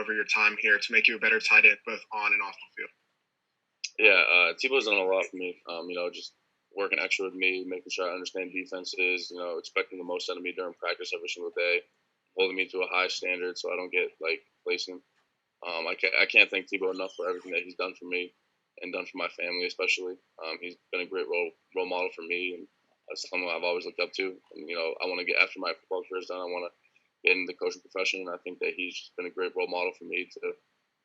over your time here to make you a better tight end both on and off the field? Yeah, Tebow's done a lot for me. Just working extra with me, making sure I understand defenses, expecting the most out of me during practice every single day, holding me to a high standard so I don't get, complacent. I can't thank Tebow enough for everything that he's done for me and done for my family especially. He's been a great role model for me, and that's something I've always looked up to. And, I want to get, after my football career is done, I want to get into the coaching profession, and I think that he's just been a great role model for me to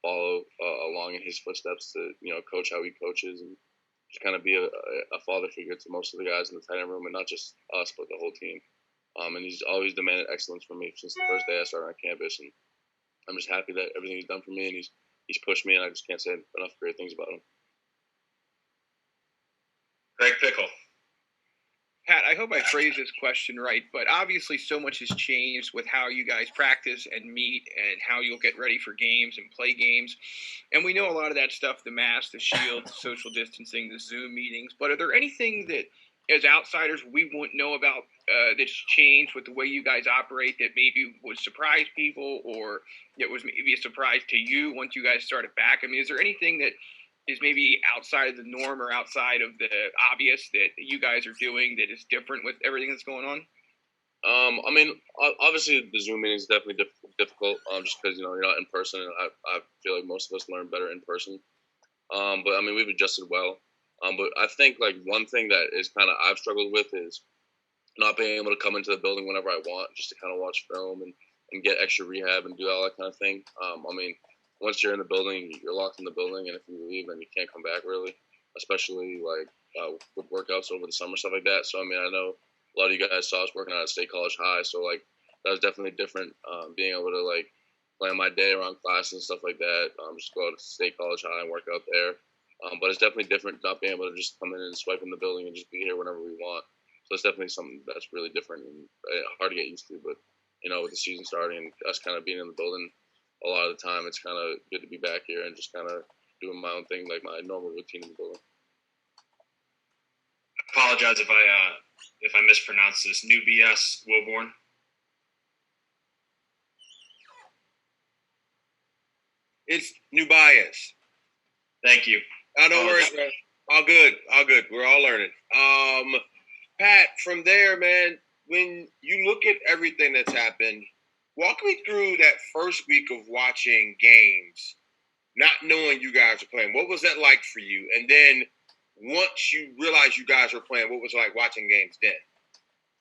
follow along in his footsteps to, coach how he coaches and just kind of be a father figure to most of the guys in the tight end room, and not just us, but the whole team. And he's always demanded excellence from me since the first day I started on campus, and I'm just happy that everything he's done for me, and he's pushed me, and I just can't say enough great things about him. Greg Pickle. Pat, I hope I phrased this question right, but obviously so much has changed with how you guys practice and meet and how you'll get ready for games and play games. And we know a lot of that stuff, the mask, the shield, the social distancing, the Zoom meetings. But are there anything that, as outsiders, we wouldn't know about that's changed with the way you guys operate that maybe would surprise people, or that was maybe a surprise to you once you guys started back? I mean, is there anything that is maybe outside of the norm or outside of the obvious that you guys are doing that is different with everything that's going on? Obviously the Zoom meeting is definitely difficult, just because, you're not in person, and I feel like most of us learn better in person. But we've adjusted well. But I think one thing that is kind of I've struggled with is not being able to come into the building whenever I want, just to kind of watch film and get extra rehab and do all that kind of thing. Once you're in the building, you're locked in the building, and if you leave, then you can't come back really, especially with workouts over the summer, stuff like that. So, I know a lot of you guys saw us working out at State College High, so, that was definitely different, being able to, plan my day around classes and stuff like that, just go to State College High and work out there. But it's definitely different not being able to just come in and swipe in the building and just be here whenever we want. So it's definitely something that's really different and hard to get used to. But, with the season starting and us kind of being in the building a lot of the time, it's kind of good to be back here and just kind of doing my own thing, like my normal routine in the building. Apologize if I mispronounce this. New BS Wilborn. It's New Bias. Thank you. Oh, no worries, man. All good. We're all learning. Pat, from there, man, when you look at everything that's happened, walk me through that first week of watching games, not knowing you guys are playing. What was that like for you? And then once you realized you guys were playing, what was it like watching games then?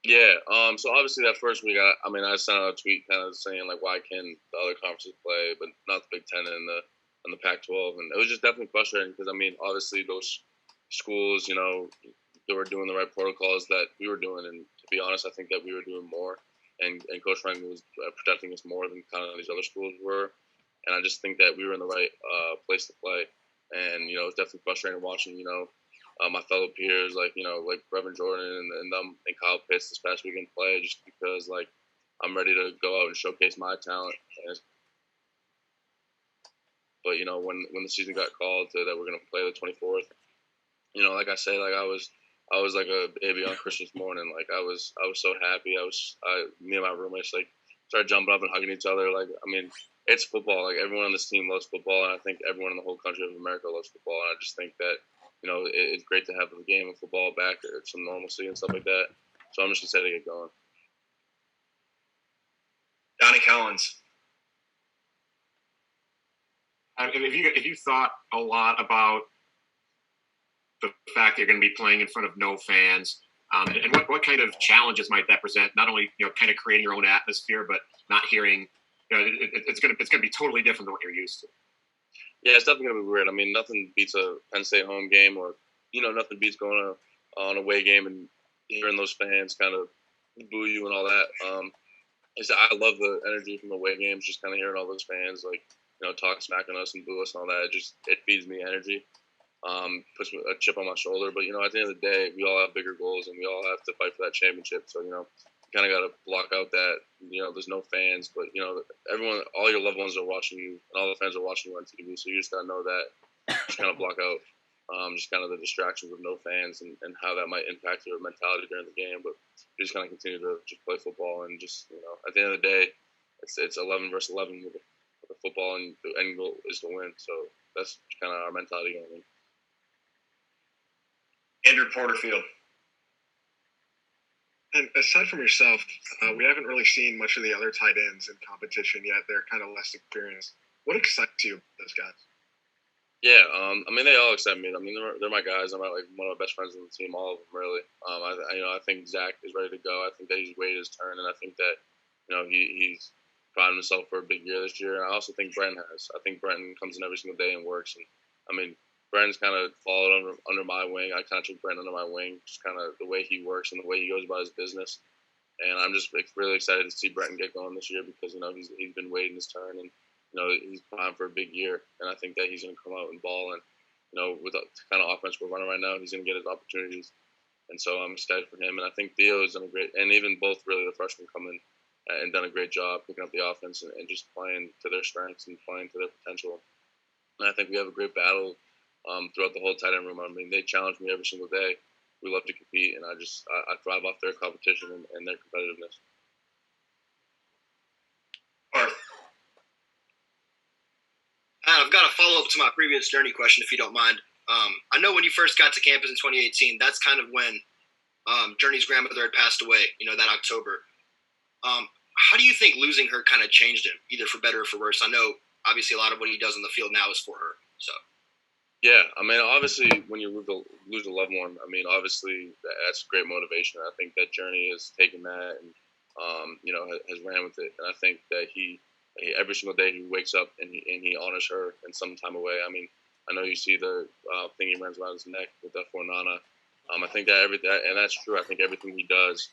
Yeah, so obviously that first week, I sent out a tweet kind of saying, why can the other conferences play, but not the Big Ten and the Pac-12? And it was just definitely frustrating because, obviously those schools, they were doing the right protocols that we were doing. And to be honest, I think that we were doing more. And Coach Franklin was protecting us more than kind of these other schools were. And I just think that we were in the right place to play. And, it was definitely frustrating watching, my fellow peers, like Reverend Jordan and Kyle Pitts this past weekend play, just because, I'm ready to go out and showcase my talent. But, when the season got called that we're going to play the 24th, like I said, I was like a baby on Christmas morning. I was so happy. Me and my roommates started jumping up and hugging each other. It's football. Everyone on this team loves football, and I think everyone in the whole country of America loves football. And I just think that it's great to have the game of football back, or some normalcy and stuff like that. So I'm just excited to get going. Donnie Collins. If you thought a lot about the fact that you're going to be playing in front of no fans, and what kind of challenges might that present? Not only kind of creating your own atmosphere, but not hearing. It's going to be totally different than what you're used to. Yeah, it's definitely going to be weird. Nothing beats a Penn State home game, or nothing beats going on a away game and hearing those fans kind of boo you and all that. I love the energy from away games, just kind of hearing all those fans talk smack on us and boo us and all that. It feeds me energy. Puts a chip on my shoulder. But, at the end of the day, we all have bigger goals, and we all have to fight for that championship. So, you kind of got to block out that, there's no fans. But, everyone, all your loved ones are watching you, and all the fans are watching you on TV. So you just got to know that. Just kind of block out just kind of the distractions of no fans and how that might impact your mentality during the game. But you just kind of continue to just play football. And just, at the end of the day, it's 11 versus 11 with football, and the end goal is to win. So that's kind of our mentality going in. Andrew Porterfield. And aside from yourself, we haven't really seen much of the other tight ends in competition yet. They're kind of less experienced. What excites you about those guys? Yeah, I mean, they all excite me. I mean, they're my guys. I'm like one of my best friends on the team, all of them, really. I think Zach is ready to go. I think that he's waited his turn, and I think that, he's proud himself for a big year this year. And I also think Brenton has. I think Brenton comes in every single day and works. And I mean, Brenton's kind of followed under my wing. I kind of took Brenton under my wing, just kind of the way he works and the way he goes about his business. And I'm just really excited to see Brenton get going this year because he's been waiting his turn, and he's primed for a big year. And I think that he's going to come out and ball. And with the kind of offense we're running right now, he's going to get his opportunities. And so I'm excited for him. And I think Theo has done a great, and even both really the freshmen come in and done a great job picking up the offense and just playing to their strengths and playing to their potential. And I think we have a great battle throughout the whole tight end room. I mean, they challenge me every single day. We love to compete, and I thrive off their competition and their competitiveness. I've got a follow-up to my previous journey question, if you don't mind. I know when you first got to campus in 2018, that's kind of when Journey's grandmother had passed away, that October. How do you think losing her kind of changed him, either for better or for worse? I know, obviously, a lot of what he does in the field now is for her. So. Yeah, I mean, obviously, when you lose a loved one, I mean, obviously, that's great motivation. I think that Journey has taken that and, has ran with it. And I think that he every single day he wakes up and he honors her in some time away. I mean, I know you see the thing he runs around his neck with that for Nana. I think that and that's true. I think everything he does,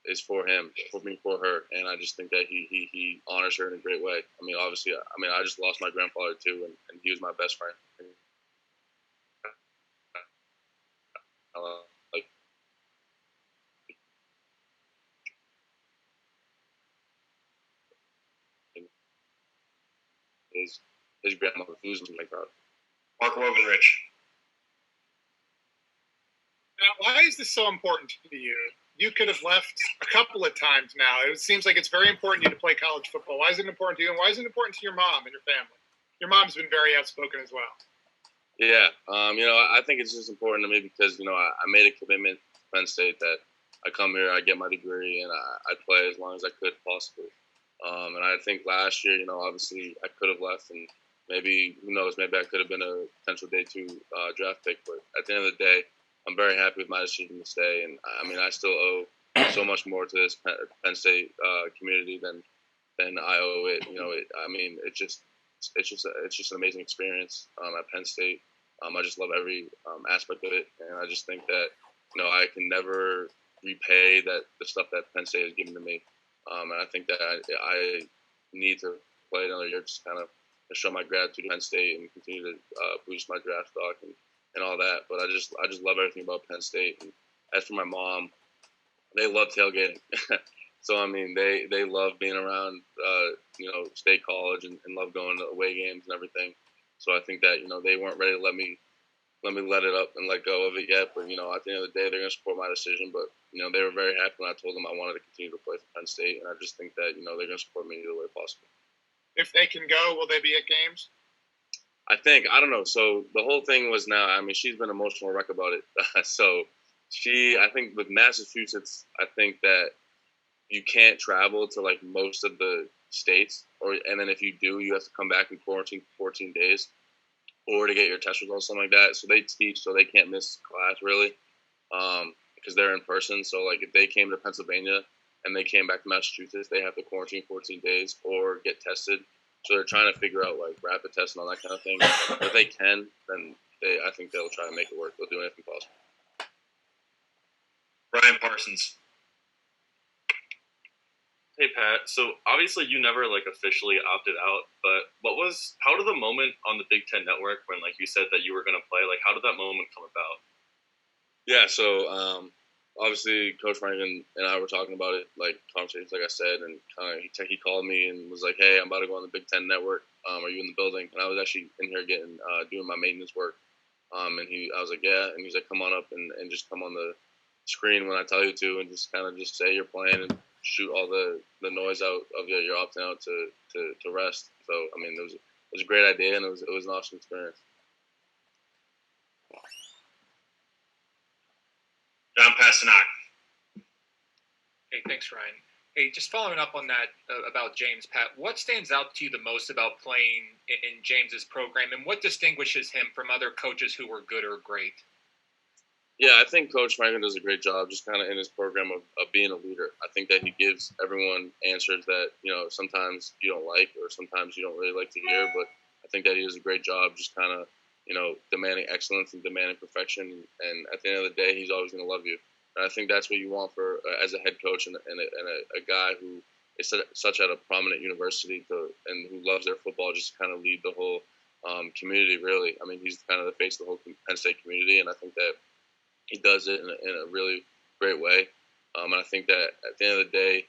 is for him, for her, and I just think that he honors her in a great way. I mean, obviously, I just lost my grandfather too, and he was my best friend. His grandmother losing like that. Mark Wovenrich. Now, why is this so important to you? You could have left a couple of times now. It seems like it's very important to you to play college football. Why is it important to you, and why is it important to your mom and your family? Your mom's been very outspoken as well. Yeah, I think it's just important to me because, I made a commitment to Penn State that I come here, I get my degree, and I play as long as I could possibly. And I think last year, obviously I could have left, and maybe, who knows, maybe I could have been a potential day 2 draft pick. But at the end of the day, I'm very happy with my decision to stay. And, I still owe so much more to this Penn State community than I owe it. It's just an amazing experience at Penn State. I just love every aspect of it, and I just think that I can never repay the stuff that Penn State has given to me, and I think that I need to play another year just kind of to show my gratitude to Penn State and continue to boost my draft stock and all that. But I just love everything about Penn State. And as for my mom, they love tailgating. So, they love being around, State College and love going to away games and everything. So I think that, they weren't ready to let me let it up and let go of it yet. But, at the end of the day, they're going to support my decision. But, they were very happy when I told them I wanted to continue to play for Penn State. And I just think that, they're going to support me either way possible. If they can go, will they be at games? I don't know. So the whole thing was she's been emotional wreck about it. So I think with Massachusetts, I think that you can't travel to like most of the states, and then if you do, you have to come back and quarantine for 14 days, or to get your test results, something like that. So they teach, so they can't miss class really, because they're in person. So like if they came to Pennsylvania and they came back to Massachusetts, they have to quarantine 14 days or get tested. So they're trying to figure out like rapid tests and all that kind of thing. But if they can, then I think they'll try to make it work. They'll do anything possible. Brian Parsons. Hey Pat, so obviously you never like officially opted out, but how did the moment on the Big Ten Network when like you said that you were going to play, like how did that moment come about? Yeah, so obviously Coach Franklin and I were talking about it, like conversations, like I said, and he called me and was like, "Hey, I'm about to go on the Big Ten Network. Are you in the building?" And I was actually in here doing my maintenance work. And I was like, "Yeah," and he's like, "Come on up and just come on the screen when I tell you to, and just kind of just say you're playing." And shoot all the noise out of your opting out to rest. So I mean, it was a great idea, and it was an awesome experience. John Pasternak. Hey, thanks, Ryan. Hey, just following up on that about James, Pat, what stands out to you the most about playing in James's program, and what distinguishes him from other coaches who were good or great? Yeah, I think Coach Franklin does a great job just kind of in his program of being a leader. I think that he gives everyone answers that, sometimes you don't like or sometimes you don't really like to hear, but I think that he does a great job just kind of, demanding excellence and demanding perfection. And at the end of the day, he's always going to love you. And I think that's what you want for as a head coach and a guy who is such at a prominent university and who loves their football, just kind of lead the whole community, really. I mean, he's kind of the face of the whole Penn State community, and I think that he does it in a really great way. And I think that at the end of the day,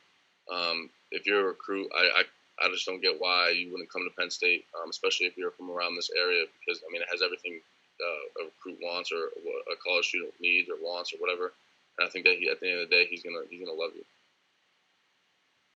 if you're a recruit, I just don't get why you wouldn't come to Penn State, especially if you're from around this area, because, I mean, it has everything a recruit wants or a college student needs or wants or whatever. And I think that at the end of the day, he's gonna love you.